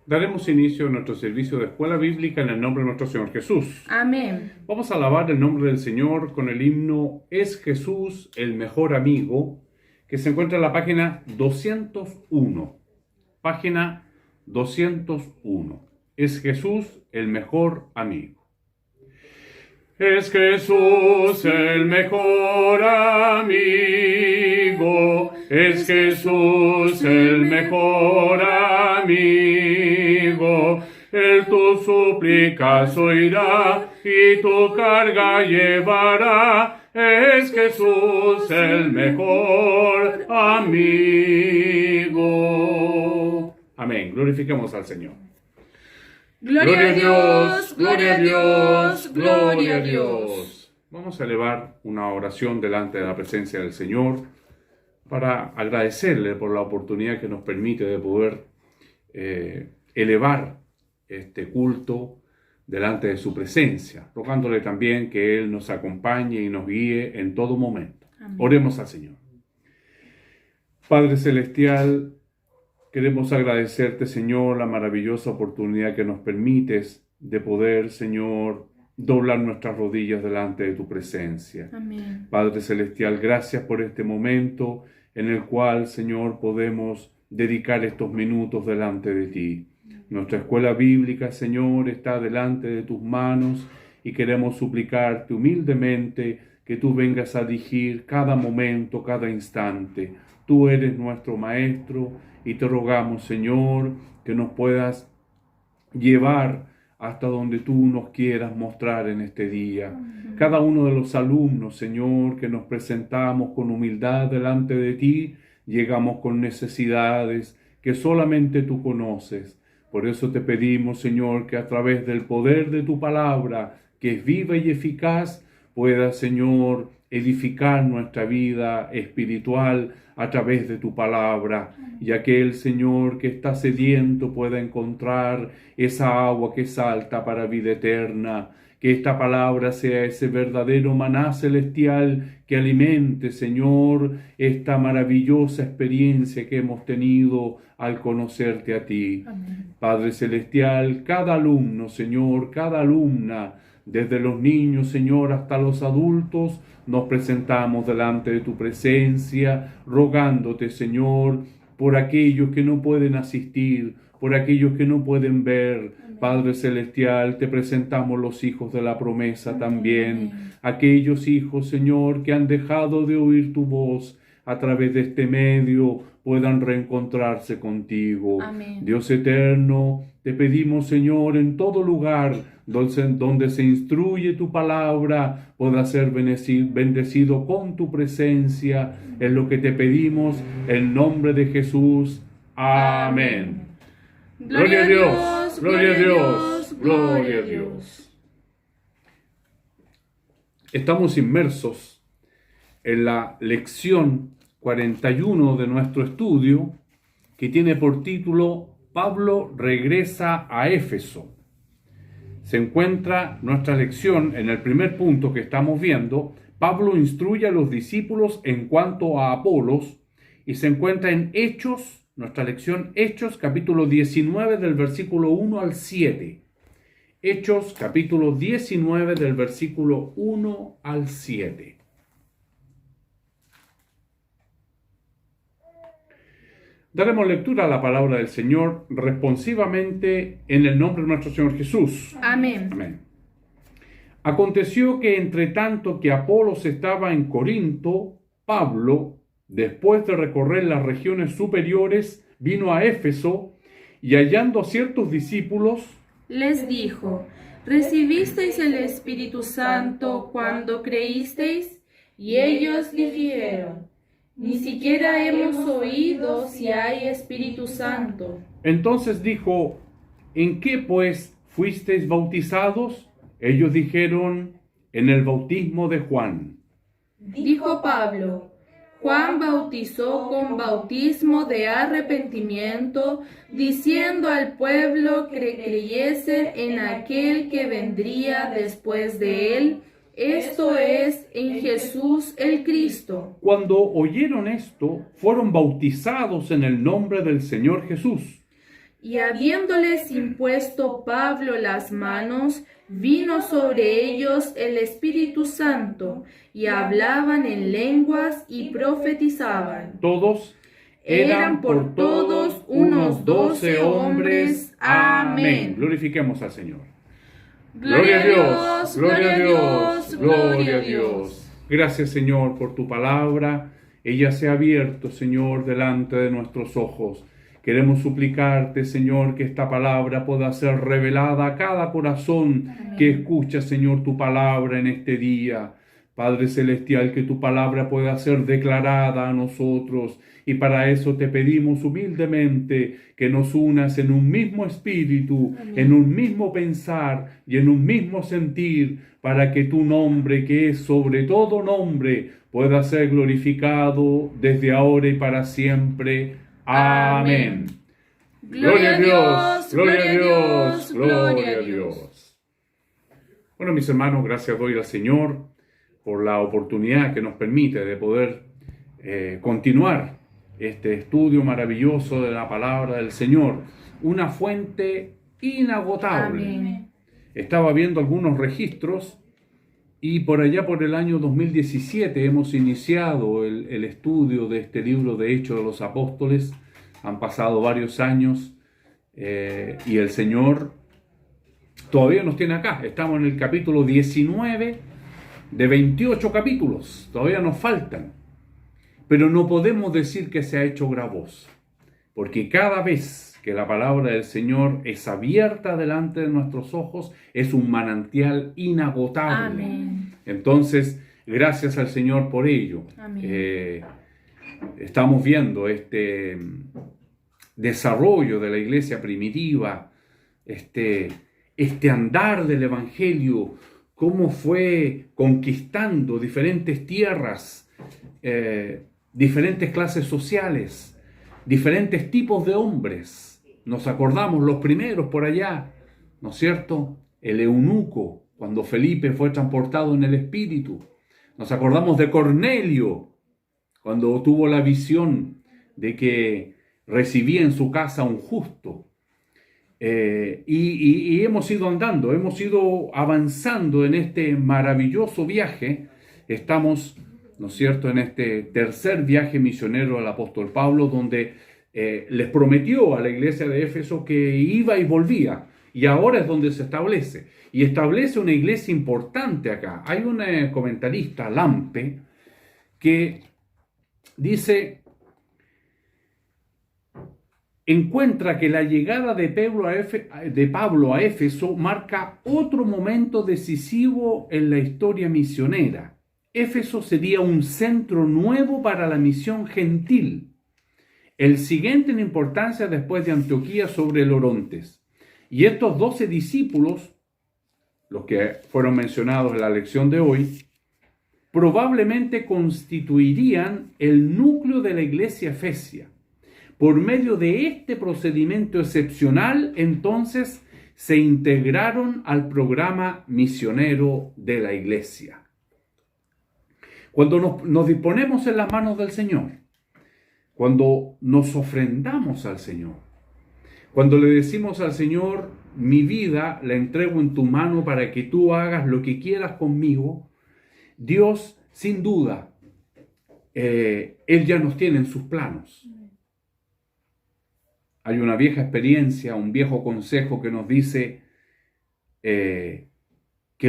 Daremos inicio a nuestro servicio de escuela bíblica en el nombre de nuestro Señor Jesús. Amén. Vamos a alabar el nombre del Señor con el himno Es Jesús el mejor amigo, que se encuentra en la página 201. Página 201. Es Jesús el mejor amigo. Es Jesús el mejor amigo, es Jesús el mejor amigo. Él tus súplicas oirá y tu carga llevará. Es Jesús el mejor amigo. Amén. Glorifiquemos al Señor. Gloria a Dios, gloria a Dios, gloria a Dios. Vamos a elevar una oración delante de la presencia del Señor para agradecerle por la oportunidad que nos permite de poder elevar este culto delante de su presencia, rogándole también que Él nos acompañe y nos guíe en todo momento. Amén. Oremos al Señor. Padre Celestial, queremos agradecerte, Señor, la maravillosa oportunidad que nos permites de poder, Señor, doblar nuestras rodillas delante de tu presencia. Amén. Padre Celestial, gracias por este momento en el cual, Señor, podemos dedicar estos minutos delante de ti. Nuestra escuela bíblica, Señor, está delante de tus manos y queremos suplicarte humildemente que tú vengas a dirigir cada momento, cada instante. Tú eres nuestro Maestro y te rogamos, Señor, que nos puedas llevar hasta donde tú nos quieras mostrar en este día. Cada uno de los alumnos, Señor, que nos presentamos con humildad delante de ti, llegamos con necesidades que solamente tú conoces. Por eso te pedimos, Señor, que a través del poder de tu palabra, que es viva y eficaz, puedas, Señor, edificar nuestra vida espiritual a través de tu palabra, y aquel, Señor, que está sediento pueda encontrar esa agua que salta para vida eterna. Que esta palabra sea ese verdadero maná celestial que alimente, Señor, esta maravillosa experiencia que hemos tenido al conocerte a ti. Amén. Padre Celestial, cada alumno, Señor, cada alumna, desde los niños, Señor, hasta los adultos, nos presentamos delante de tu presencia, rogándote, Señor, por aquellos que no pueden asistir, por aquellos que no pueden ver. Padre Celestial, te presentamos los hijos de la promesa también, aquellos hijos, Señor, que han dejado de oír tu voz a través de este medio, puedan reencontrarse contigo. Amén. Dios eterno, te pedimos, Señor, en todo lugar donde se instruye tu palabra, pueda ser bendecido con tu presencia. Es lo que te pedimos, en nombre de Jesús. Amén. Gloria a Dios, gloria a Dios, gloria a Dios. Estamos inmersos en la lección 41 de nuestro estudio, que tiene por título Pablo regresa a Éfeso. Se encuentra nuestra lección en el primer punto que estamos viendo. Pablo instruye a los discípulos en cuanto a Apolos, y se encuentra en Hechos, nuestra lección Hechos, capítulo 19 del versículo 1 al 7. Hechos, capítulo 19 del versículo 1 al 7. Daremos lectura a la palabra del Señor responsivamente en el nombre de nuestro Señor Jesús. Amén. Amén. Aconteció que entre tanto que Apolos estaba en Corinto, Pablo, después de recorrer las regiones superiores, vino a Éfeso y hallando a ciertos discípulos, Les dijo: ¿recibisteis el Espíritu Santo cuando creísteis? Y ellos dijeron: ni siquiera hemos oído si hay Espíritu Santo. entonces dijo, ¿en qué pues fuisteis bautizados? Ellos dijeron, en el bautismo de Juan. Dijo Pablo: Juan bautizó con bautismo de arrepentimiento, diciendo al pueblo que creyese en aquel que vendría después de él, esto es, en Jesús el Cristo. Cuando oyeron esto, fueron bautizados en el nombre del Señor Jesús. Y habiéndoles impuesto Pablo las manos, vino sobre ellos el Espíritu Santo, y hablaban en lenguas y profetizaban. Todos Eran por todos unos 12 hombres. Amén. Glorifiquemos al Señor. Gloria a Dios, gloria a Dios, gloria a Dios. Gracias, Señor, por tu palabra. Ella se ha abierto, Señor, delante de nuestros ojos. Queremos suplicarte, Señor, que esta palabra pueda ser revelada a cada corazón que escucha, Señor, tu palabra en este día. Padre Celestial, que tu palabra pueda ser declarada a nosotros, y para eso te pedimos humildemente que nos unas en un mismo espíritu, en un mismo pensar y en un mismo sentir, para que tu nombre, que es sobre todo nombre, pueda ser glorificado desde ahora y para siempre. Amén. Gloria a Dios, gloria a Dios, gloria a Dios. Bueno, mis hermanos, gracias doy al Señor por la oportunidad que nos permite de poder continuar este estudio maravilloso de la palabra del Señor, una fuente inagotable. Amén. Estaba viendo algunos registros y por allá por el año 2017 hemos iniciado el estudio de este libro de Hechos de los Apóstoles. Han pasado varios años y el Señor todavía nos tiene acá. Estamos en el capítulo 19 de 28 capítulos. Todavía nos faltan. Pero no podemos decir que se ha hecho gravoso, porque cada vez que la palabra del Señor es abierta delante de nuestros ojos, es un manantial inagotable. Amén. Entonces, gracias al Señor por ello. Estamos viendo este desarrollo de la iglesia primitiva, este andar del Evangelio, cómo fue conquistando diferentes tierras, diferentes clases sociales, diferentes tipos de hombres. Nos acordamos los primeros por allá, ¿no es cierto? El eunuco, cuando Felipe fue transportado en el Espíritu. Nos acordamos de Cornelio, cuando tuvo la visión de que recibía en su casa un justo. Y hemos ido andando, hemos ido avanzando en este maravilloso viaje. Estamos, ¿no es cierto?, en este tercer viaje misionero del apóstol Pablo, donde les prometió a la iglesia de Éfeso que iba y volvía, y ahora es donde se establece, y establece una iglesia importante acá. Hay un comentarista, Lampe, que dice, encuentra que la llegada de Pablo a Éfeso marca otro momento decisivo en la historia misionera. Éfeso sería un centro nuevo para la misión gentil, el siguiente en importancia después de Antioquía sobre el Orontes. Y estos 12 discípulos, los que fueron mencionados en la lección de hoy, probablemente constituirían el núcleo de la iglesia efesia. Por medio de este procedimiento excepcional, entonces, se integraron al programa misionero de la iglesia. Cuando nos disponemos en las manos del Señor, cuando nos ofrendamos al Señor, cuando le decimos al Señor, mi vida la entrego en tu mano para que tú hagas lo que quieras conmigo, Dios, sin duda, Él ya nos tiene en sus planos. Hay una vieja experiencia, un viejo consejo que nos dice que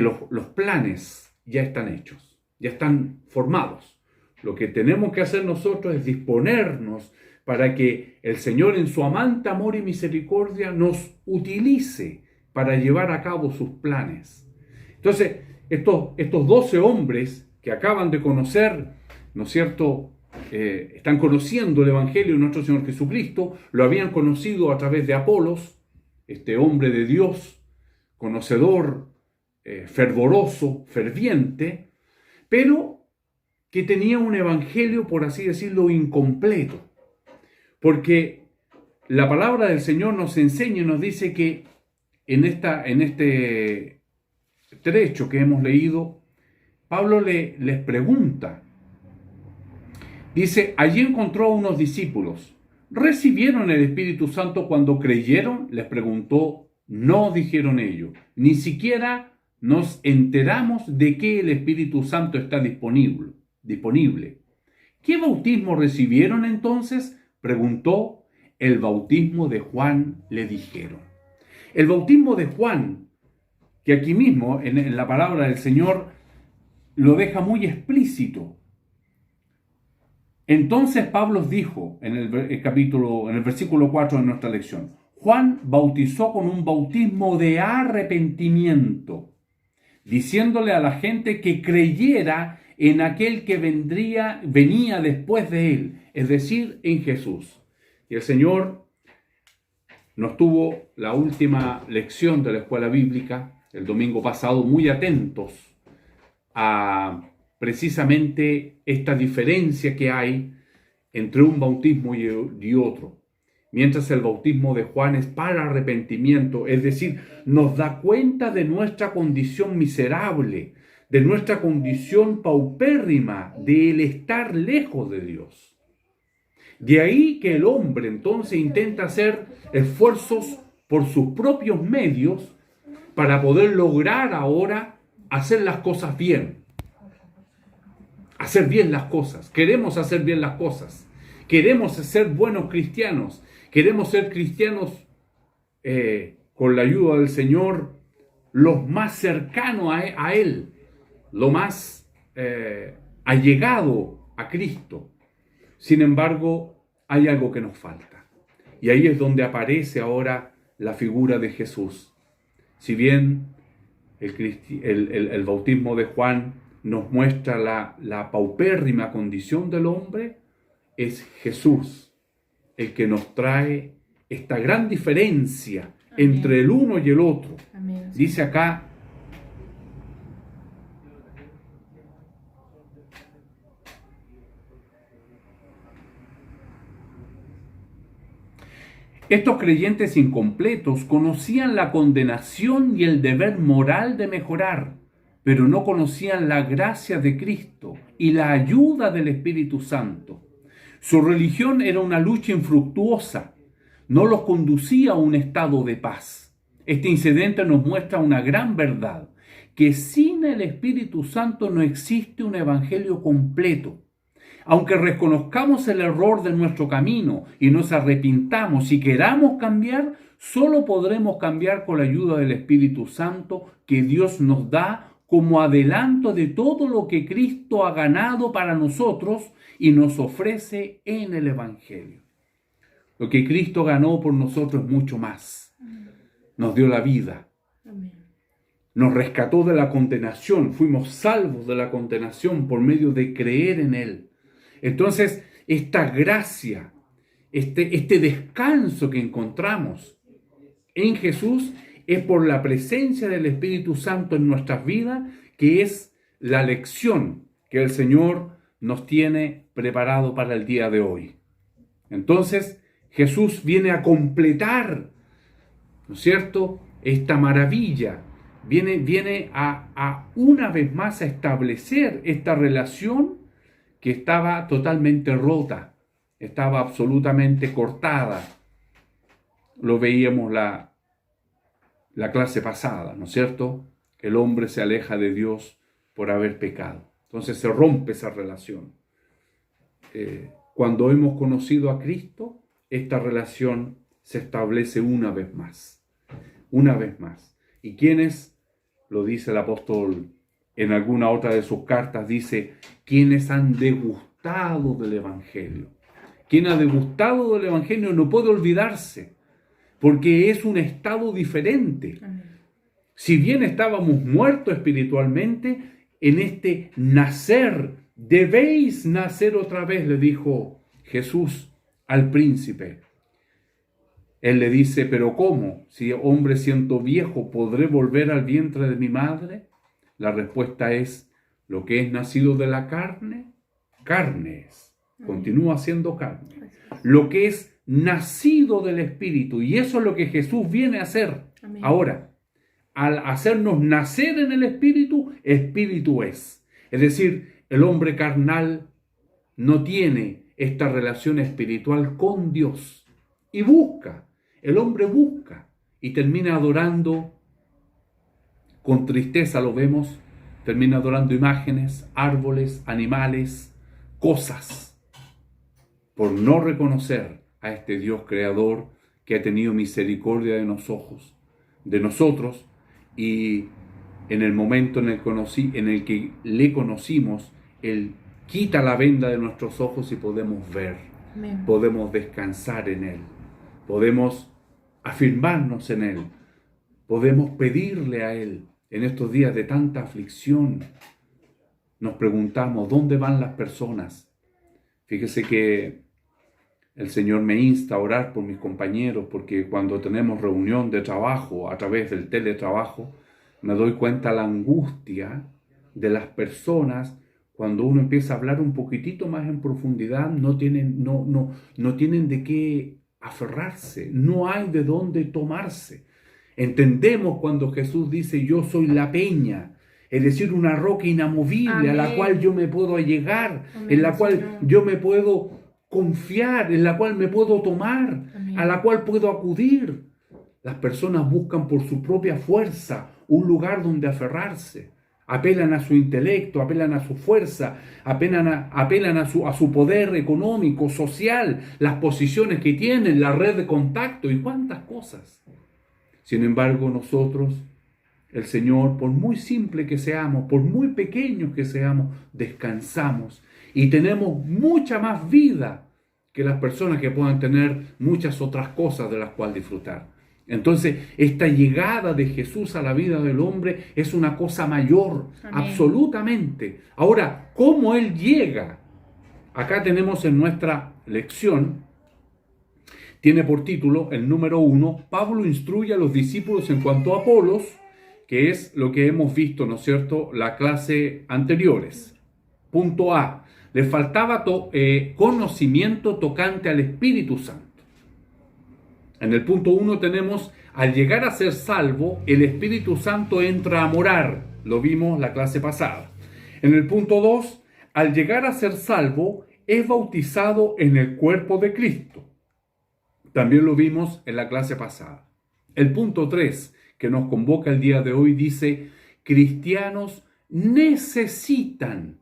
los planes ya están hechos, ya están formados. Lo que tenemos que hacer nosotros es disponernos para que el Señor en su amante amor y misericordia nos utilice para llevar a cabo sus planes. Entonces, estos 12 hombres que acaban de conocer, ¿no es cierto?, están conociendo el Evangelio de nuestro Señor Jesucristo, lo habían conocido a través de Apolos, este hombre de Dios, conocedor, fervoroso, ferviente, pero que tenía un evangelio, por así decirlo, incompleto. Porque la palabra del Señor nos enseña y nos dice que en este trecho que hemos leído, Pablo les pregunta. Dice, allí encontró a unos discípulos, ¿recibieron el Espíritu Santo cuando creyeron? Les preguntó. No, dijeron ellos. Ni siquiera nos enteramos de que el Espíritu Santo está disponible. ¿Qué bautismo recibieron entonces? Preguntó. El bautismo de Juan, le dijeron. El bautismo de Juan, que aquí mismo en la palabra del Señor lo deja muy explícito. Entonces Pablo dijo en el versículo 4 de nuestra lección: Juan bautizó con un bautismo de arrepentimiento, diciéndole a la gente que creyera en aquel que venía después de él, es decir, en Jesús. Y el Señor nos tuvo la última lección de la escuela bíblica el domingo pasado muy atentos a precisamente esta diferencia que hay entre un bautismo y otro. Mientras el bautismo de Juan es para arrepentimiento, es decir, nos da cuenta de nuestra condición miserable, de nuestra condición paupérrima, del estar lejos de Dios. De ahí que el hombre entonces intenta hacer esfuerzos por sus propios medios para poder lograr ahora hacer las cosas bien. Hacer bien las cosas. Queremos hacer bien las cosas. Queremos ser buenos cristianos. Queremos ser cristianos con la ayuda del Señor, los más cercanos a Él, lo más allegado a Cristo. Sin embargo, hay algo que nos falta. Y ahí es donde aparece ahora la figura de Jesús. Si bien el bautismo de Juan nos muestra la paupérrima condición del hombre, es Jesús el que nos trae esta gran diferencia entre el uno y el otro. Amén. Dice acá: estos creyentes incompletos conocían la condenación y el deber moral de mejorar, pero no conocían la gracia de Cristo y la ayuda del Espíritu Santo. Su religión era una lucha infructuosa, no los conducía a un estado de paz. Este incidente nos muestra una gran verdad, que sin el Espíritu Santo no existe un evangelio completo. Aunque reconozcamos el error de nuestro camino y nos arrepintamos y queramos cambiar, solo podremos cambiar con la ayuda del Espíritu Santo que Dios nos da como adelanto de todo lo que Cristo ha ganado para nosotros y nos ofrece en el Evangelio. Lo que Cristo ganó por nosotros es mucho más. Nos dio la vida. Nos rescató de la condenación. Fuimos salvos de la condenación por medio de creer en Él. Entonces, esta gracia, este descanso que encontramos en Jesús es por la presencia del Espíritu Santo en nuestras vidas, que es la lección que el Señor nos tiene preparado para el día de hoy. Entonces, Jesús viene a completar, ¿no es cierto?, esta maravilla. Viene a una vez más a establecer esta relación que estaba totalmente rota, estaba absolutamente cortada. Lo veíamos la clase pasada, ¿no es cierto? El hombre se aleja de Dios por haber pecado. Entonces se rompe esa relación. Cuando hemos conocido a Cristo, esta relación se establece una vez más. Una vez más. ¿Y quiénes? Lo dice el apóstol en alguna otra de sus cartas, dice, quienes han degustado del Evangelio. Quien ha degustado del Evangelio no puede olvidarse, porque es un estado diferente. Amén. Si bien estábamos muertos espiritualmente, en este nacer, debéis nacer otra vez, le dijo Jesús al príncipe. Él le dice, ¿pero cómo? Si hombre siento viejo, ¿podré volver al vientre de mi madre? La respuesta es, lo que es nacido de la carne, carne es. Continúa siendo carne. Lo que es nacido del Espíritu, y eso es lo que Jesús viene a hacer. Amén. Ahora, al hacernos nacer en el Espíritu, Espíritu es. Es decir, el hombre carnal no tiene esta relación espiritual con Dios. Y busca, el hombre busca y termina adorando, con tristeza lo vemos, termina adorando imágenes, árboles, animales, cosas, por no reconocer a este Dios creador que ha tenido misericordia de nosotros, y en el momento en el que le conocimos, Él quita la venda de nuestros ojos y podemos ver, Amén. podemos descansar en Él, podemos afirmarnos en Él, podemos pedirle a Él. En estos días de tanta aflicción, nos preguntamos, ¿dónde van las personas? Fíjese que el Señor me insta a orar por mis compañeros, porque cuando tenemos reunión de trabajo a través del teletrabajo, me doy cuenta la angustia de las personas. Cuando uno empieza a hablar un poquitito más en profundidad, no tienen de qué aferrarse, no hay de dónde tomarse. Entendemos cuando Jesús dice, yo soy la peña, es decir, una roca inamovible. Amén. A la cual yo me puedo allegar, amén, en la cual Señor, yo me puedo confiar, en la cual me puedo tomar, amén, a la cual puedo acudir. Las personas buscan por su propia fuerza un lugar donde aferrarse. Apelan a su intelecto, apelan a su fuerza, apelan a su poder económico, social, las posiciones que tienen, la red de contacto y cuántas cosas. Sin embargo, nosotros, el Señor, por muy simple que seamos, por muy pequeños que seamos, descansamos y tenemos mucha más vida que las personas que puedan tener muchas otras cosas de las cuales disfrutar. Entonces, esta llegada de Jesús a la vida del hombre es una cosa mayor, amén, absolutamente. Ahora, ¿cómo Él llega? Acá tenemos en nuestra lección, tiene por título el número 1, Pablo instruye a los discípulos en cuanto a Apolos, que es lo que hemos visto, ¿no es cierto?, la clase anteriores. Punto A, le faltaba conocimiento tocante al Espíritu Santo. En el punto 1 tenemos, al llegar a ser salvo, el Espíritu Santo entra a morar. Lo vimos la clase pasada. En el punto 2, al llegar a ser salvo, es bautizado en el cuerpo de Cristo. También lo vimos en la clase pasada. El punto 3, que nos convoca el día de hoy, dice, cristianos necesitan.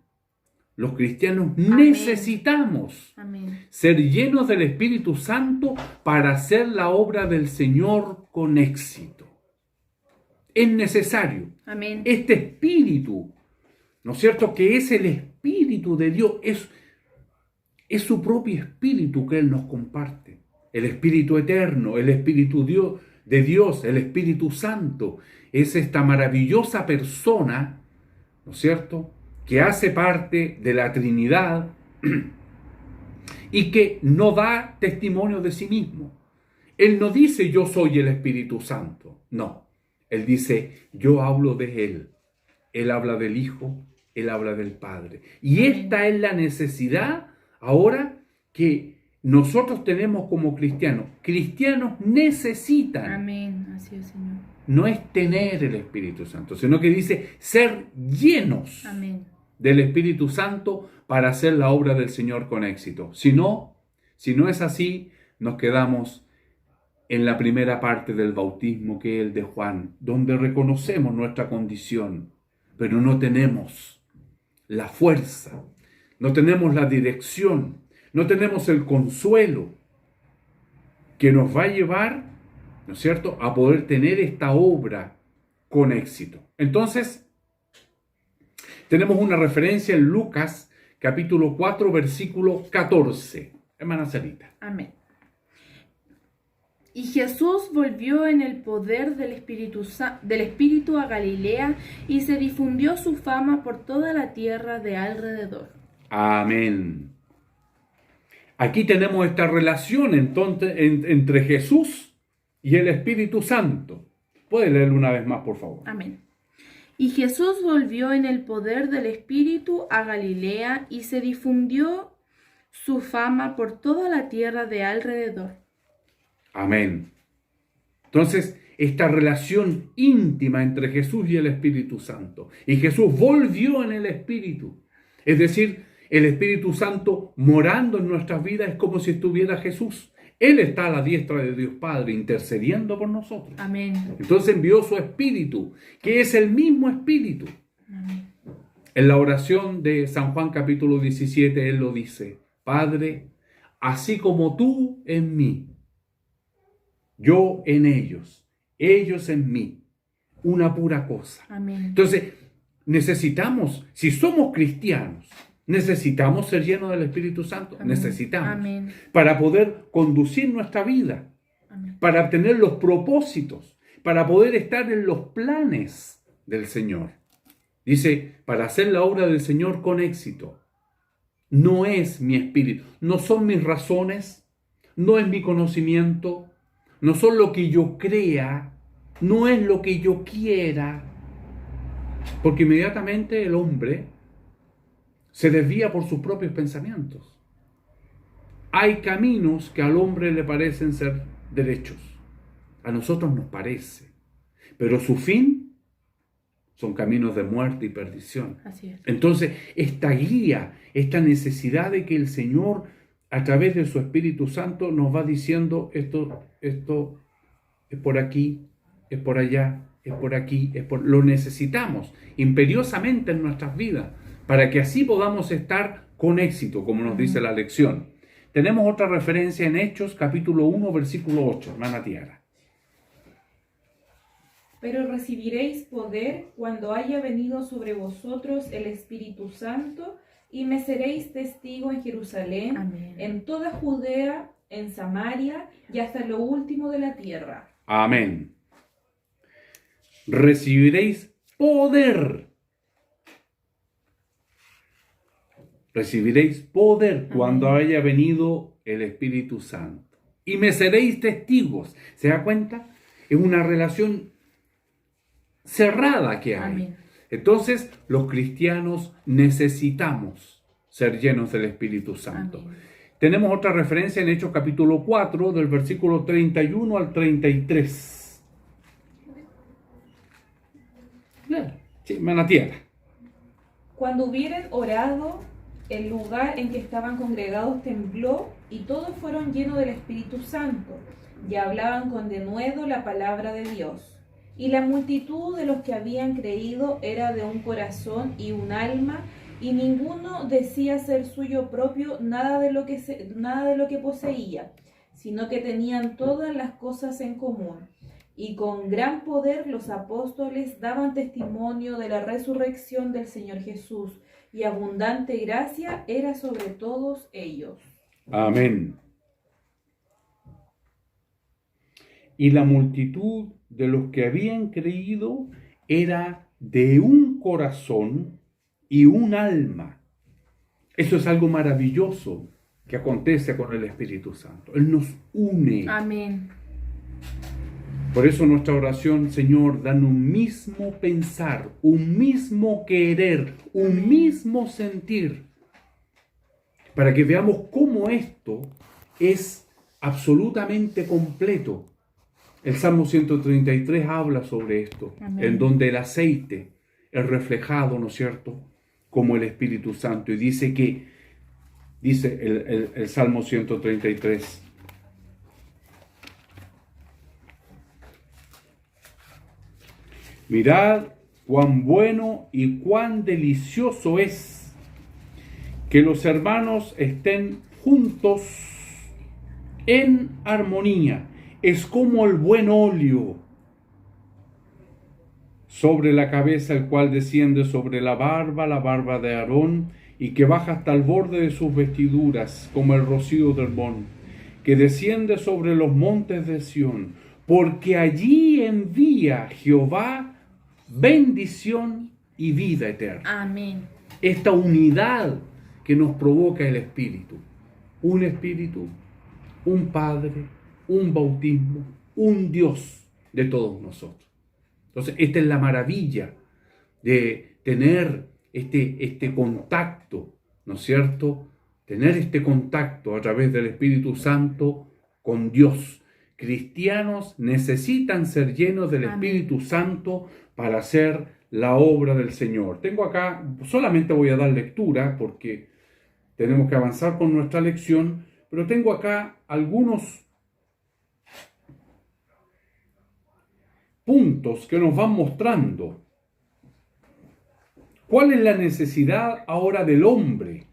Los cristianos, amén, necesitamos, amén, ser llenos del Espíritu Santo para hacer la obra del Señor con éxito. Es necesario. Amén. Este Espíritu, ¿no es cierto?, que es el Espíritu de Dios, es su propio Espíritu que Él nos comparte. El Espíritu eterno, el Espíritu de Dios, el Espíritu Santo, es esta maravillosa persona, ¿no es cierto?, que hace parte de la Trinidad y que no da testimonio de sí mismo. Él no dice yo soy el Espíritu Santo, no. Él dice yo hablo de Él. Él habla del Hijo, Él habla del Padre. Y esta es la necesidad ahora que nosotros tenemos como cristianos. Cristianos necesitan. Amén, así es, Señor. No es tener el Espíritu Santo, sino que dice ser llenos. Amén. Del Espíritu Santo para hacer la obra del Señor con éxito. Si no es así, nos quedamos en la primera parte del bautismo, que es el de Juan, donde reconocemos nuestra condición, pero no tenemos la fuerza, no tenemos la dirección, no tenemos el consuelo que nos va a llevar, ¿no es cierto?, a poder tener esta obra con éxito. Entonces, tenemos una referencia en Lucas, capítulo 4, versículo 14. Hermana Sarita. Amén. Y Jesús volvió en el poder del Espíritu a Galilea y se difundió su fama por toda la tierra de alrededor. Amén. Aquí tenemos esta relación entonces entre Jesús y el Espíritu Santo. ¿Puede leerlo una vez más, por favor? Amén. Y Jesús volvió en el poder del Espíritu a Galilea y se difundió su fama por toda la tierra de alrededor. Amén. Entonces, esta relación íntima entre Jesús y el Espíritu Santo. Y Jesús volvió en el Espíritu. Es decir, el Espíritu Santo morando en nuestras vidas es como si estuviera Jesús. Él está a la diestra de Dios Padre intercediendo por nosotros. Amén. Entonces envió su Espíritu, que es el mismo Espíritu. Amén. En la oración de San Juan capítulo 17, Él lo dice: Padre, así como tú en mí, yo en ellos en mí, una pura cosa. Amén. Entonces, necesitamos, si somos cristianos, necesitamos ser llenos del Espíritu Santo. Amén. Necesitamos. Amén. Para poder conducir nuestra vida, Amén. para obtener los propósitos, para poder estar en los planes del Señor. Dice, para hacer la obra del Señor con éxito. No es mi espíritu, no son mis razones, no es mi conocimiento, no son lo que yo crea, no es lo que yo quiera. Porque inmediatamente el hombre se desvía por sus propios pensamientos. Hay caminos que al hombre le parecen ser derechos. A nosotros nos parece. Pero su fin son caminos de muerte y perdición. Así es. Entonces, esta guía, esta necesidad de que el Señor, a través de su Espíritu Santo, nos va diciendo esto es por aquí, es por allá, es por aquí, lo necesitamos imperiosamente en nuestras vidas, para que así podamos estar con éxito, como nos dice la lección. Tenemos otra referencia en Hechos, capítulo 1, versículo 8, hermana Tiara. Pero recibiréis poder cuando haya venido sobre vosotros el Espíritu Santo, y me seréis testigo en Jerusalén, Amén. en toda Judea, en Samaria y hasta lo último de la tierra. Amén. Recibiréis poder. Recibiréis poder cuando haya venido el Espíritu Santo. Y me seréis testigos. ¿Se da cuenta? Es una relación cerrada que hay. Amén. Entonces, los cristianos necesitamos ser llenos del Espíritu Santo. Amén. Tenemos otra referencia en Hechos capítulo 4, del versículo 31 al 33. Sí, hermana Tiara. Cuando hubieren orado, el lugar en que estaban congregados tembló, y todos fueron llenos del Espíritu Santo, y hablaban con denuedo la palabra de Dios. Y la multitud de los que habían creído era de un corazón y un alma, y ninguno decía ser suyo propio nada de lo que poseía, sino que tenían todas las cosas en común. Y con gran poder los apóstoles daban testimonio de la resurrección del Señor Jesús, y abundante gracia era sobre todos ellos. Amén. Y la multitud de los que habían creído era de un corazón y un alma. Eso es algo maravilloso que acontece con el Espíritu Santo. Él nos une. Amén. Por eso nuestra oración: Señor, dan un mismo pensar, un mismo querer, un mismo sentir, para que veamos cómo esto es absolutamente completo. El Salmo 133 habla sobre esto. Amén. En donde el aceite es reflejado, ¿no es cierto?, como el Espíritu Santo. Y dice el Salmo 133, mirad cuán bueno y cuán delicioso es que los hermanos estén juntos en armonía. Es como el buen óleo sobre la cabeza, el cual desciende sobre la barba de Aarón, y que baja hasta el borde de sus vestiduras, como el rocío del Hermón, que desciende sobre los montes de Sión, porque allí envía Jehová bendición y vida eterna. Amén. Esta unidad que nos provoca el Espíritu. Un Espíritu, un Padre, un bautismo, un Dios de todos nosotros. Entonces, esta es la maravilla de tener este contacto, ¿no es cierto? Tener este contacto a través del Espíritu Santo con Dios. Cristianos necesitan ser llenos del Espíritu Santo para hacer la obra del Señor. Tengo acá, solamente voy a dar lectura porque tenemos que avanzar con nuestra lección, pero tengo acá algunos puntos que nos van mostrando cuál es la necesidad ahora del hombre.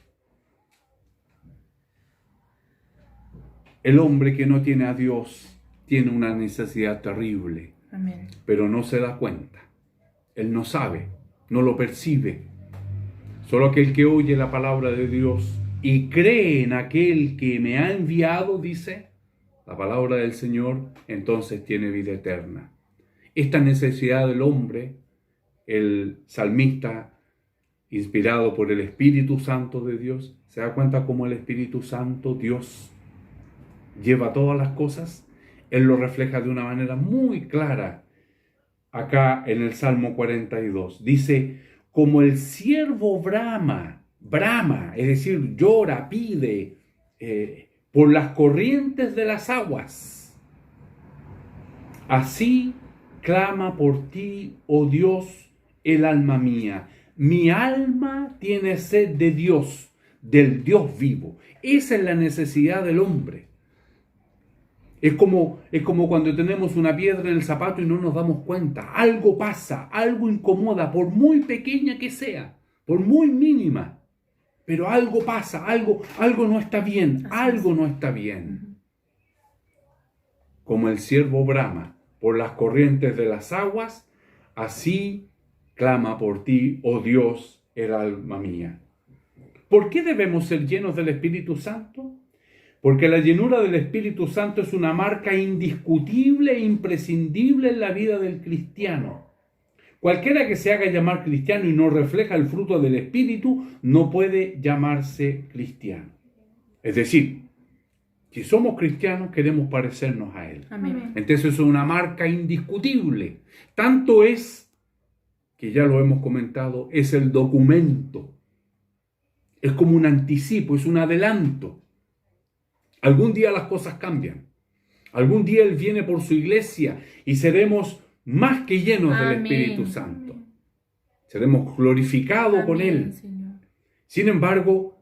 El hombre que no tiene a Dios tiene una necesidad terrible, Amén. pero no se da cuenta. Él no sabe, no lo percibe. Solo aquel que oye la palabra de Dios y cree en aquel que me ha enviado, dice la palabra del Señor, entonces tiene vida eterna. Esta necesidad del hombre, el salmista, inspirado por el Espíritu Santo de Dios, se da cuenta cómo el Espíritu Santo, Dios, lleva todas las cosas. Él lo refleja de una manera muy clara acá en el Salmo 42. Dice, como el siervo brama, es decir, llora, pide por las corrientes de las aguas, así clama por ti, oh Dios, el alma mía. Mi alma tiene sed de Dios, del Dios vivo. Esa es la necesidad del hombre. Es como cuando tenemos una piedra en el zapato y no nos damos cuenta. Algo pasa, algo incomoda, por muy pequeña que sea, por muy mínima. Pero algo pasa, algo no está bien, algo no está bien. Como el siervo brama por las corrientes de las aguas, así clama por ti, oh Dios, el alma mía. ¿Por qué debemos ser llenos del Espíritu Santo? Porque la llenura del Espíritu Santo es una marca indiscutible e imprescindible en la vida del cristiano. Cualquiera que se haga llamar cristiano y no refleja el fruto del Espíritu, no puede llamarse cristiano. Es decir, si somos cristianos, queremos parecernos a Él. Amén. Entonces es una marca indiscutible. Tanto es, que ya lo hemos comentado, es el documento. Es como un anticipo, es un adelanto. Algún día las cosas cambian. Algún día Él viene por su iglesia y seremos más que llenos del Espíritu Santo. Seremos glorificados con Él. Señor. Sin embargo,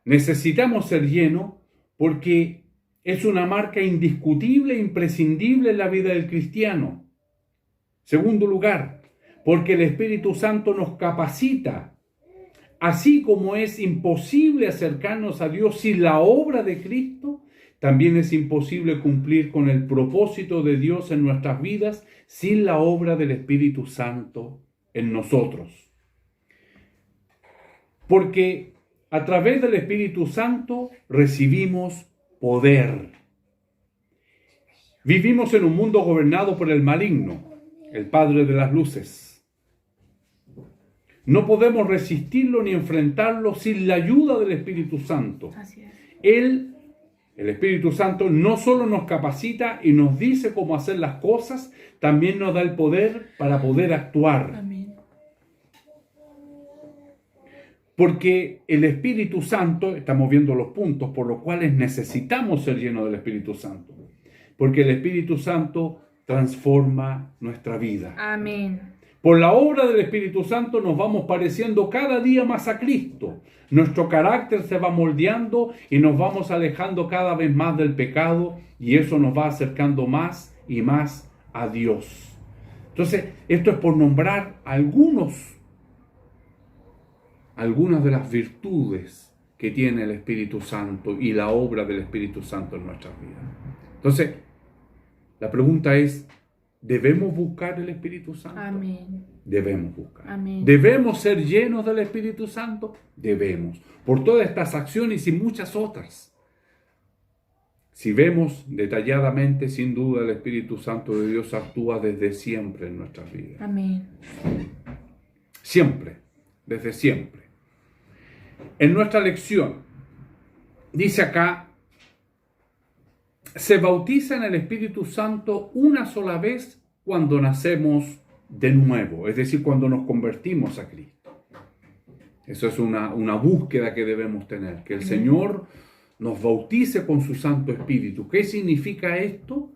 necesitamos ser llenos porque es una marca indiscutible e imprescindible en la vida del cristiano. Segundo lugar, porque el Espíritu Santo nos capacita. Así como es imposible acercarnos a Dios sin la obra de Cristo, también es imposible cumplir con el propósito de Dios en nuestras vidas sin la obra del Espíritu Santo en nosotros. Porque a través del Espíritu Santo recibimos poder. Vivimos en un mundo gobernado por el maligno, el padre de las luces. No podemos resistirlo ni enfrentarlo sin la ayuda del Espíritu Santo. Así es. El Espíritu Santo no solo nos capacita y nos dice cómo hacer las cosas, también nos da el poder para poder actuar. Amén. Porque el Espíritu Santo, estamos viendo los puntos por los cuales necesitamos ser llenos del Espíritu Santo. Porque el Espíritu Santo transforma nuestra vida. Amén. Por la obra del Espíritu Santo nos vamos pareciendo cada día más a Cristo. Nuestro carácter se va moldeando y nos vamos alejando cada vez más del pecado y eso nos va acercando más y más a Dios. Entonces, esto es por nombrar algunas de las virtudes que tiene el Espíritu Santo y la obra del Espíritu Santo en nuestras vidas. Entonces, la pregunta es, ¿debemos buscar el Espíritu Santo? Amén. Debemos buscar. Amén. ¿Debemos ser llenos del Espíritu Santo? Debemos. Por todas estas acciones y muchas otras. Si vemos detalladamente, sin duda el Espíritu Santo de Dios actúa desde siempre en nuestras vidas. Amén. Siempre, desde siempre. En nuestra lección, dice acá, se bautiza en el Espíritu Santo una sola vez cuando nacemos de nuevo, es decir, cuando nos convertimos a Cristo. Eso es una búsqueda que debemos tener, que el Señor nos bautice con su Santo Espíritu. ¿Qué significa esto?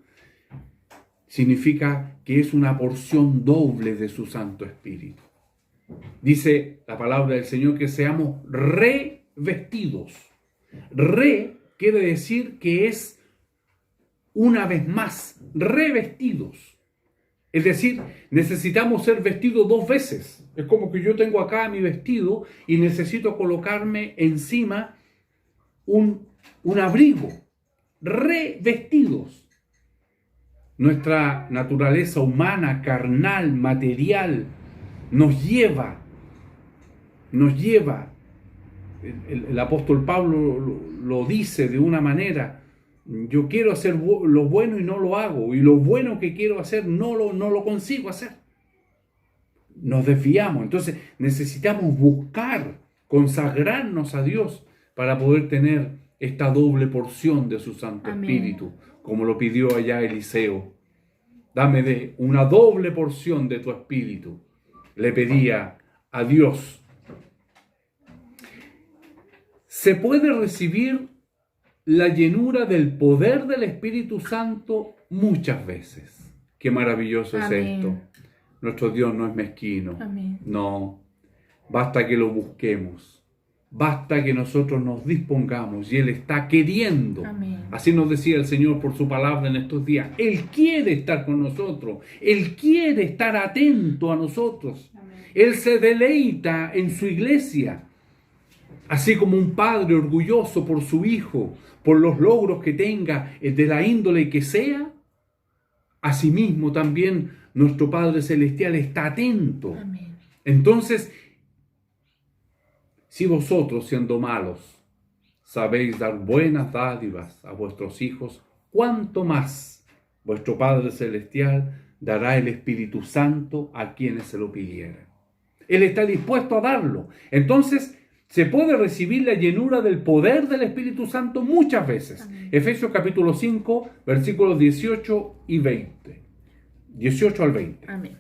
Significa que es una porción doble de su Santo Espíritu. Dice la palabra del Señor que seamos revestidos. Re quiere decir que es una vez más, revestidos. Es decir, necesitamos ser vestidos 2 veces. Es como que yo tengo acá mi vestido y necesito colocarme encima un abrigo. Revestidos. Nuestra naturaleza humana, carnal, material, nos lleva. El apóstol Pablo lo dice de una manera: yo quiero hacer lo bueno y no lo hago, y lo bueno que quiero hacer no lo consigo hacer. Nos desviamos. Entonces necesitamos buscar, consagrarnos a Dios para poder tener esta doble porción de su Santo Espíritu, como lo pidió allá Eliseo. Dame de una doble porción de tu Espíritu, le pedía a Dios. Se puede recibir la llenura del poder del Espíritu Santo muchas veces. Qué maravilloso es esto. Nuestro Dios no es mezquino. No. Basta que lo busquemos. Basta que nosotros nos dispongamos y Él está queriendo. Así nos decía el Señor por su palabra en estos días. Él quiere estar con nosotros. Él quiere estar atento a nosotros. Él se deleita en su iglesia. Así como un padre orgulloso por su hijo, por los logros que tenga, de la índole que sea, asimismo también nuestro Padre Celestial está atento. Entonces, si vosotros, siendo malos, sabéis dar buenas dádivas a vuestros hijos, ¿cuánto más vuestro Padre Celestial dará el Espíritu Santo a quienes se lo pidieran? Él está dispuesto a darlo. Entonces, se puede recibir la llenura del poder del Espíritu Santo muchas veces. Efesios capítulo 5, versículos 18 y 20. 18 al 20. Amén.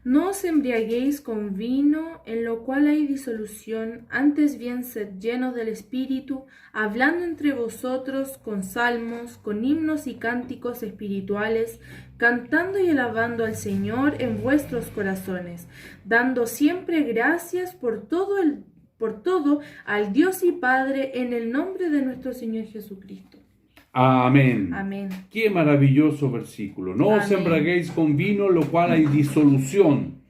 No os embriaguéis con vino, en lo cual hay disolución, antes bien sed llenos del Espíritu, hablando entre vosotros con salmos, con himnos y cánticos espirituales, cantando y alabando al Señor en vuestros corazones, dando siempre gracias por todo al Dios y Padre, en el nombre de nuestro Señor Jesucristo. Amén. Amén. Qué maravilloso versículo. No os embriaguéis con vino, lo cual hay disolución.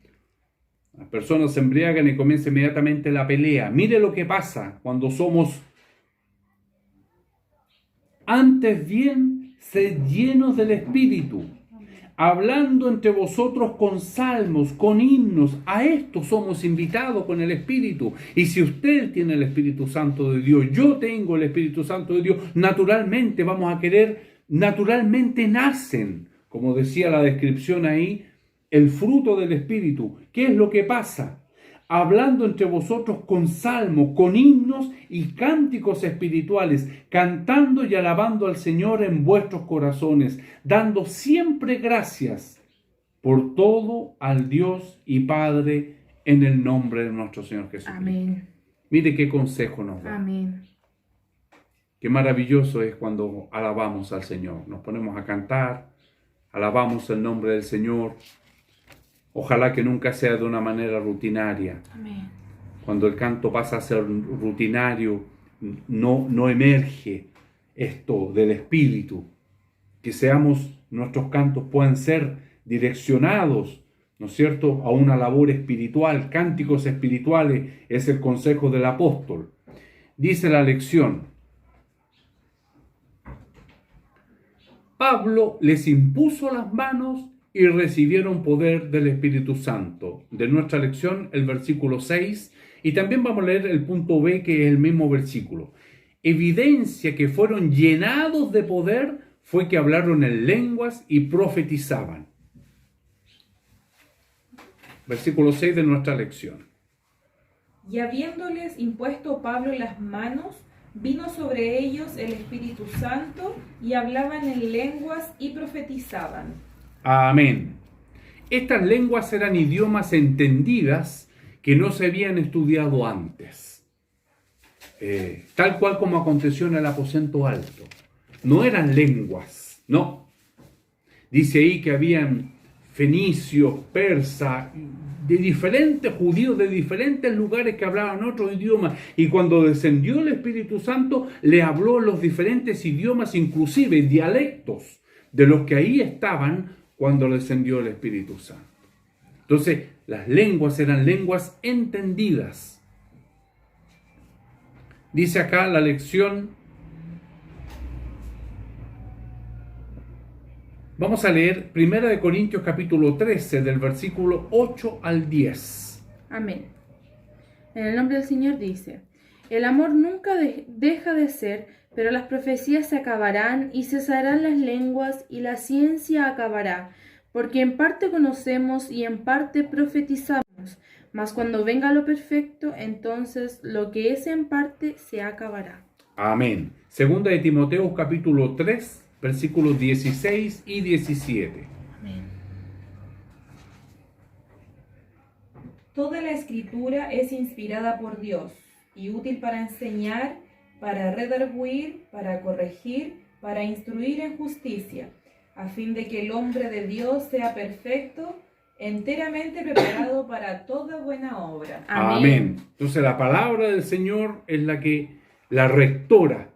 Las personas se embriagan y comienza inmediatamente la pelea. Mire lo que pasa cuando somos antes bien sed llenos del Espíritu, hablando entre vosotros con salmos, con himnos. A esto somos invitados con el Espíritu. Y si usted tiene el Espíritu Santo de Dios, yo tengo el Espíritu Santo de Dios, naturalmente vamos a querer, naturalmente nacen, como decía la descripción ahí, el fruto del Espíritu. ¿Qué es lo que pasa? Hablando entre vosotros con salmos, con himnos y cánticos espirituales, cantando y alabando al Señor en vuestros corazones, dando siempre gracias por todo al Dios y Padre en el nombre de nuestro Señor Jesucristo. Amén. Mire qué consejo nos da. Amén. Qué maravilloso es cuando alabamos al Señor. Nos ponemos a cantar, alabamos el nombre del Señor. Ojalá que nunca sea de una manera rutinaria. Amén. Cuando el canto pasa a ser rutinario, no emerge esto del Espíritu. Que nuestros cantos puedan ser direccionados, ¿no es cierto?, a una labor espiritual. Cánticos espirituales es el consejo del apóstol. Dice la lección: Pablo les impuso las manos y recibieron poder del Espíritu Santo. De nuestra lección, el versículo 6, y también vamos a leer el punto B, que es el mismo versículo. Evidencia que fueron llenados de poder fue que hablaron en lenguas y profetizaban. Versículo 6 de nuestra lección. Y habiéndoles impuesto Pablo las manos, vino sobre ellos el Espíritu Santo, y hablaban en lenguas y profetizaban. Amén. Estas lenguas eran idiomas entendidas que no se habían estudiado antes. Tal cual como aconteció en el aposento alto. No eran lenguas, no. Dice ahí que habían fenicios, persas, de diferentes judíos, de diferentes lugares que hablaban otros idiomas. Y cuando descendió el Espíritu Santo, le habló los diferentes idiomas, inclusive dialectos, de los que ahí estaban cuando descendió el Espíritu Santo. Entonces, las lenguas eran lenguas entendidas. Dice acá la lección. Vamos a leer 1 Corintios capítulo 13, del versículo 8 al 10. Amén. En el nombre del Señor dice: el amor nunca deja de ser, pero las profecías se acabarán y cesarán las lenguas y la ciencia acabará, porque en parte conocemos y en parte profetizamos, mas cuando venga lo perfecto, entonces lo que es en parte se acabará. Amén. Segunda de Timoteo capítulo 3, versículos 16 y 17. Amén. Toda la escritura es inspirada por Dios y útil para enseñar, para redarguir, para corregir, para instruir en justicia, a fin de que el hombre de Dios sea perfecto, enteramente preparado para toda buena obra. Amén. Entonces la palabra del Señor es la rectora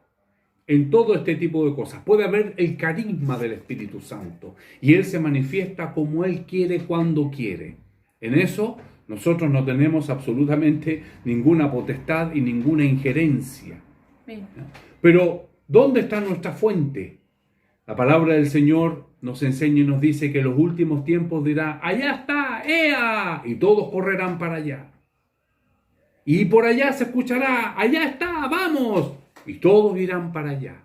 en todo este tipo de cosas. Puede haber el carisma del Espíritu Santo y Él se manifiesta como Él quiere, cuando quiere. En eso nosotros no tenemos absolutamente ninguna potestad y ninguna injerencia. Amén. Pero, ¿dónde está nuestra fuente? La palabra del Señor nos enseña y nos dice que en los últimos tiempos dirá: allá está, ¡ea! Y todos correrán para allá. Y por allá se escuchará: allá está, vamos. Y todos irán para allá.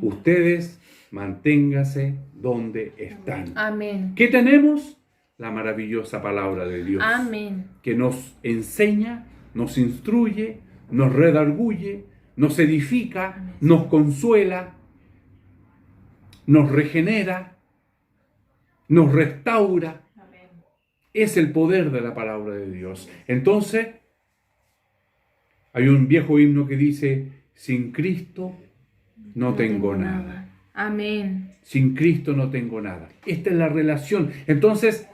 Ustedes manténganse donde están. Amén. ¿Qué tenemos? La maravillosa palabra de Dios. Amén. Que nos enseña, nos instruye, nos redarguye, nos edifica, Amén. nos consuela, nos regenera, nos restaura. Amén. Es el poder de la palabra de Dios. Entonces, hay un viejo himno que dice: sin Cristo no tengo nada. Amén. Sin Cristo no tengo nada. Esta es la relación. Entonces,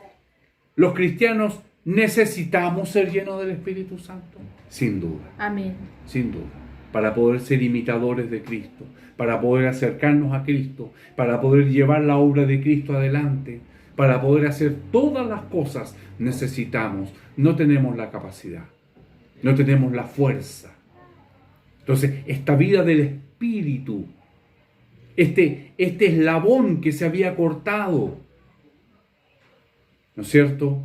los cristianos necesitamos ser llenos del Espíritu Santo. Sin duda. Amén. Sin duda. Para poder ser imitadores de Cristo, para poder acercarnos a Cristo, para poder llevar la obra de Cristo adelante, para poder hacer todas las cosas, necesitamos. No tenemos la capacidad, no tenemos la fuerza. Entonces, esta vida del Espíritu, este eslabón que se había cortado, ¿no es cierto?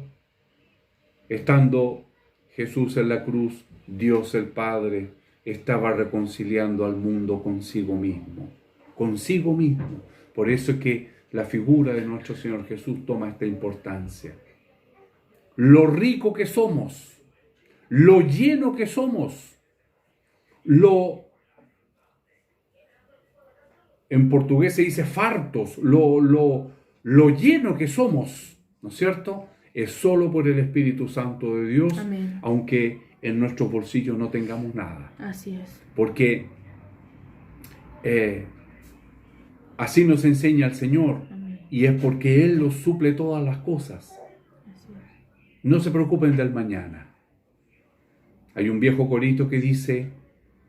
Estando Jesús en la cruz, Dios el Padre estaba reconciliando al mundo consigo mismo. Consigo mismo. Por eso es que la figura de nuestro Señor Jesús toma esta importancia. Lo rico que somos, lo lleno que somos, en portugués se dice fartos, lo lleno que somos, ¿no es cierto? Es solo por el Espíritu Santo de Dios. Amén. Aunque en nuestros bolsillos no tengamos nada. Así es. Porque así nos enseña el Señor. Amén. Y es porque Él los suple todas las cosas. Así es. No se preocupen del mañana. Hay un viejo corito que dice: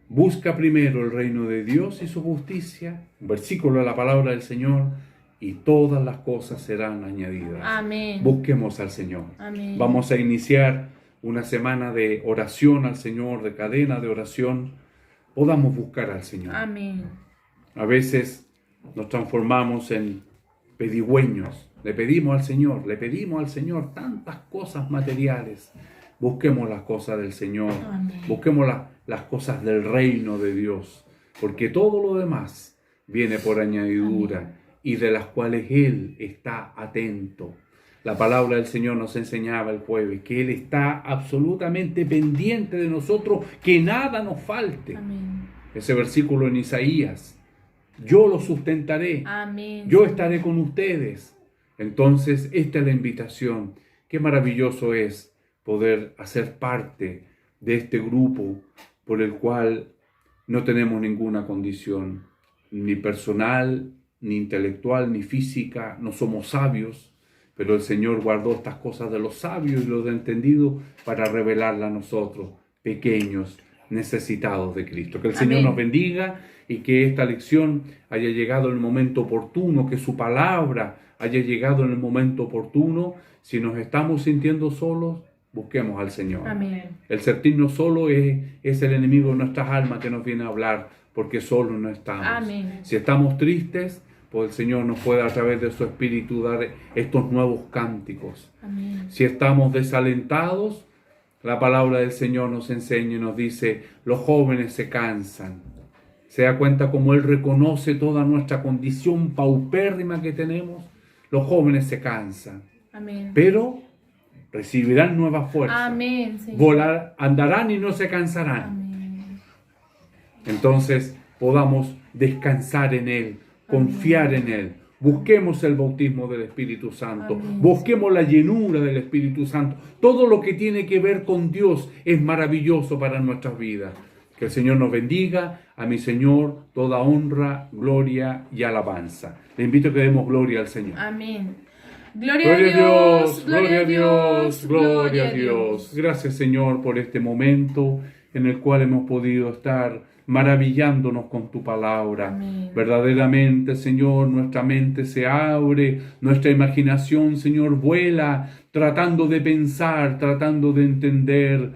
busca primero el reino de Dios y su justicia, un versículo de la palabra del Señor, y todas las cosas serán añadidas. Amén. Busquemos al Señor. Amén. Vamos a iniciar una semana de oración al Señor, de cadena de oración. Podamos buscar al Señor. Amén. A veces nos transformamos en pedigüeños. Le pedimos al Señor tantas cosas materiales. Busquemos las cosas del Señor. Amén. Busquemos las cosas del reino de Dios. Porque todo lo demás viene por añadidura. Amén. Y de las cuales Él está atento. La palabra del Señor nos enseñaba el jueves que Él está absolutamente pendiente de nosotros, que nada nos falte. Amén. Ese versículo en Isaías: yo los sustentaré, Amén. yo estaré con ustedes. Entonces, esta es la invitación. Qué maravilloso es poder hacer parte de este grupo por el cual no tenemos ninguna condición, ni personal, ni intelectual, ni física, no somos sabios, pero el Señor guardó estas cosas de los sabios y los de entendido para revelarlas a nosotros, pequeños, necesitados de Cristo. Que el Señor nos bendiga y que esta lección haya llegado en el momento oportuno, que su palabra haya llegado en el momento oportuno. Si nos estamos sintiendo solos, busquemos al Señor. Amén. El sentirnos solos es el enemigo de nuestras almas que nos viene a hablar, porque solos no estamos. Amén. Si estamos tristes, pues el Señor nos puede a través de su Espíritu dar estos nuevos cánticos. Amén. Si estamos desalentados, la palabra del Señor nos enseña y nos dice, los jóvenes se cansan. Se da cuenta como Él reconoce toda nuestra condición paupérrima que tenemos. Los jóvenes se cansan, Amén. pero recibirán nuevas fuerzas. Amén, Señor. Andarán y no se cansarán. Amén. Entonces podamos descansar en Él, confiar en Él. Busquemos el bautismo del Espíritu Santo. Amén. Busquemos la llenura del Espíritu Santo. Todo lo que tiene que ver con Dios es maravilloso para nuestras vidas. Que el Señor nos bendiga. A mi Señor toda honra, gloria y alabanza. Le invito a que demos gloria al Señor. Amén. Gloria a Dios, gloria a Dios, gloria a Dios. Gracias, Señor, por este momento en el cual hemos podido estar maravillándonos con tu palabra. Amén. Verdaderamente, Señor, nuestra mente se abre, nuestra imaginación, Señor, vuela, tratando de pensar, tratando de entender,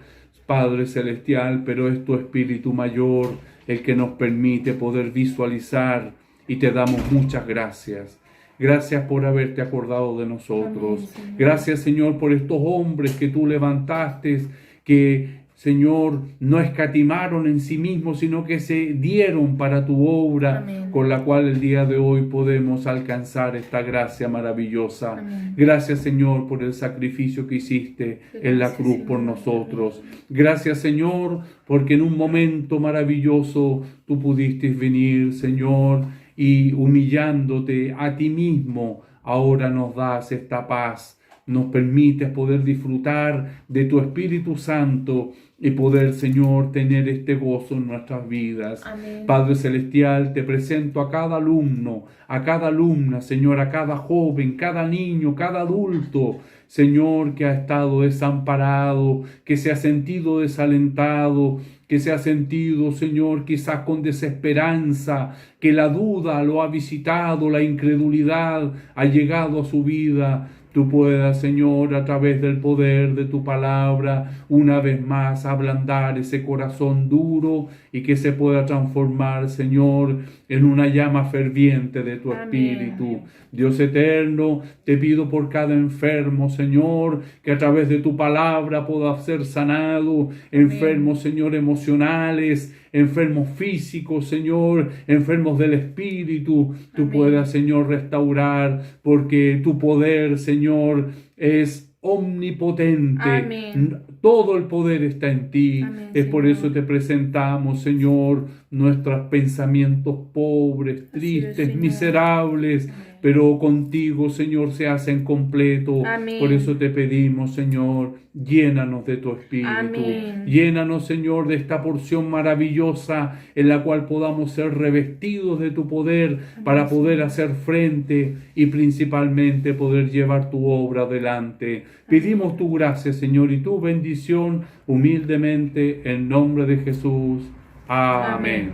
Padre Celestial, pero es tu Espíritu Mayor el que nos permite poder visualizar, y te damos muchas gracias. Gracias por haberte acordado de nosotros. Amén, Gracias, Señor, por estos hombres que tú levantaste, que, Señor, no escatimaron en sí mismos, sino que se dieron para tu obra, Amén. con la cual el día de hoy podemos alcanzar esta gracia maravillosa. Amén. Gracias, Señor, por el sacrificio que hiciste en la cruz por nosotros. Gracias, Señor, porque en un momento maravilloso tú pudiste venir, Señor, y humillándote a ti mismo, ahora nos das esta paz. Nos permites poder disfrutar de tu Espíritu Santo y poder, Señor, tener este gozo en nuestras vidas. Amén. Padre Celestial, te presento a cada alumno, a cada alumna, Señor, a cada joven, cada niño, cada adulto, Señor, que ha estado desamparado, que se ha sentido desalentado, que se ha sentido, Señor, quizás con desesperanza, que la duda lo ha visitado, la incredulidad ha llegado a su vida. Tú puedas, Señor, a través del poder de tu palabra, una vez más ablandar ese corazón duro y que se pueda transformar, Señor, en una llama ferviente de tu Espíritu. Dios eterno, te pido por cada enfermo, Señor, que a través de tu palabra pueda ser sanado, enfermos, Señor, emocionales, enfermos físicos, Señor, enfermos del Espíritu, tú puedas, Señor, restaurar, porque tu poder, Señor, es omnipotente. Amén. Todo el poder está en ti. Amén, es por Señor. eso te presentamos, Señor, nuestros pensamientos pobres, Así es, tristes, Señor. miserables, pero contigo, Señor, se hacen completo. Amén. Por eso te pedimos, Señor, llénanos de tu Espíritu. Amén. Llénanos, Señor, de esta porción maravillosa en la cual podamos ser revestidos de tu poder para poder hacer frente y principalmente poder llevar tu obra adelante. Pedimos tu gracia, Señor, y tu bendición humildemente en nombre de Jesús. Amén.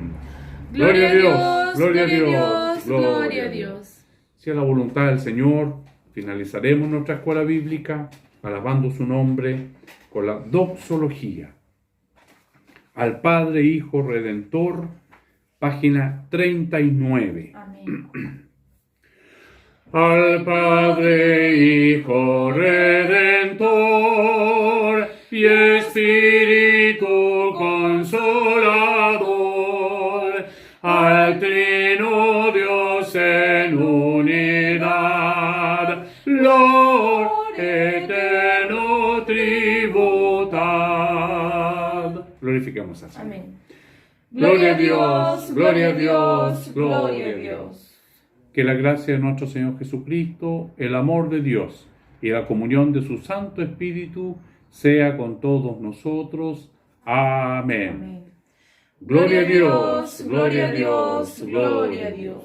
Gloria a Dios, gloria a Dios, gloria a Dios. Si es la voluntad del Señor, finalizaremos nuestra escuela bíblica alabando su nombre con la doxología. Al Padre, Hijo, Redentor, página 39. Amén. Al Padre, Hijo, Redentor y Espíritu Consolador, al Trino Dios en unidad, Lord eterno tributad. Glorifiquemos al Señor. Amén. Gloria a Dios, gloria a Dios, gloria a Dios. Que la gracia de nuestro Señor Jesucristo, el amor de Dios y la comunión de su Santo Espíritu sea con todos nosotros. Amén. Amén. Gloria a Dios, gloria a Dios, gloria a Dios.